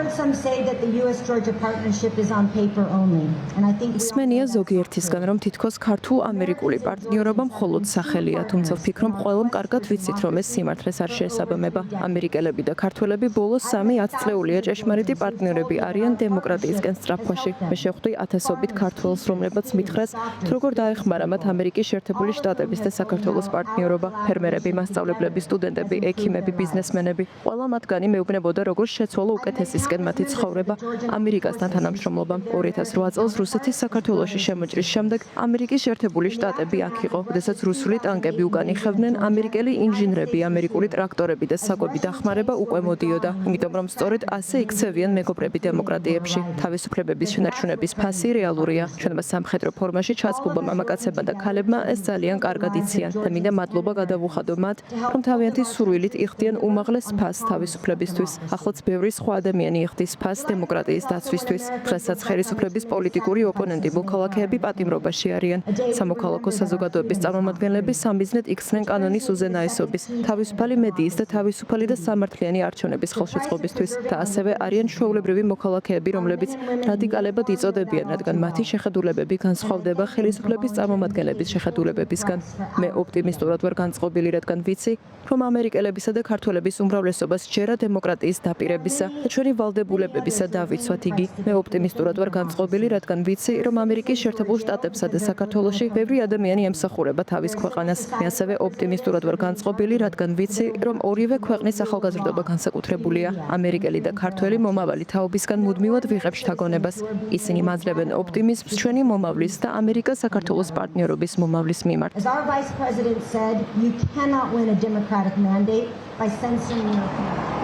heard some say that the US-Georgia partnership is on paper only, and I think ისმენია ზოგიერთისგან, რომ თითქოს ქართულ-ამერიკული პარტნიორობა მხოლოდ სახელია, თუმცა ვფიქრობ, ყველამ კარგად ვიცით, რომ ეს სიმართლეს არ შეესაბამება. ამერიკელები და ქართველები ბოლოს 3-10 წლეულია ჭეშმარიტი პარტნიორები არიან დემოკრატიისკენ სწრაფვაში. მე შევხვდი ათასობით ქართველს, რომლებიც მითხრეს, თუ როგორ დაეხმარა მათ ამერიკის შეერთებული შტატების და საქართველოს პარტნიორობა. ფერმერები, მასწავლებლები, სტუდენტები, ექიმები, ბიზნესმენები, ყველა მათგანი მეუბნებოდა, როგორ შეცვალა უკეთესისკენ მათი ცხოვრება ამერიკასთან თანამშრომლობამ. 2008 წელს რუსეთის საქართველოში შემოჭრის შემდეგ ამერიკის შეერთებული შტატები აქ იყო, როდესაც რუსული ტანკები უკან იხევდნენ, ამერიკელი ინჟინრები, ამერიკული ტრაქტორები და საკვები დახმარება უკვე მოდიოდა, იმიტომ რომ სწორედ ასე იქცევიან მეგობრები დემოკრატიებში. თავისუფლებების შენარჩუნების ფასი რეალურია. ჩვენმა სამხედრო ფორმაში ჩაცმულმა მამაკაცებმა და ქალებმა ეს ძალიან კარგად იციან და მინდა მადლობა გადავუხადო მათ, რომ თავიანთი სურვილით იხდიან უმაღლეს ფასს თავისუფლებისთვის. ახლაც ბევრი სხვა ადამიანი იხდის ფასს დემოკრატიის დაცვისთვის. დღესაც ხელისუფლების პოლიტიკური ოპონენტი მოქალაქეები პატიმრობაში არიან. სამოქალაქო საზოგადოების წარმომადგენლები სამიზნედ იქცნენ კანონის უზენაესობის, თავისუფალი მედიის და თავისუფალი და სამართლიანი არჩევნების ხელშეწყობისთვის და ასევე არიან ჩვეულებრივი მოქალაქეები, რომლებიც რადიკალებად იწოდებიან, რადგან მათი შეხედულებები განსხვავდება ხელისუფლების წარმომადგენლების შეხედულებებისგან. მე ოპტიმისტურად ვარ განწყობილი, რადგან ვიცი, რომ ამერიკელებისა და ქართველების უმრავლესობას ჯერა დემოკრატიის დაპირებისა და ჩვენი ვალდებულებებისა დავიცვათ იგი. მე ოპტიმისტურად ვარ განწყობილი, რადგან ვიცი, რომ ამერიკის შეერთებულ შტატებსა და საქართველოში ბევრი ადამიანი ემსახურება თავის ქვეყანას. მე ასევე ოპტიმისტურად ვარ განწყობილი, რადგან ვიცი, რომ ორივე ქვეყნის ახალგაზრდობა განსაკუთრებულია. ამერიკელი და ქართველი მომავალი თაობისგან მუდმივად ვიღებ შთაგონებას. ისინი მაძლევენ ოპტიმიზმს ჩვენი მომავლის და ამერიკა-საქართველოს პარტნიორობის მომავლის მიმართ. As our Vice President said, you cannot win a Democratic mandate by censoring your opinion.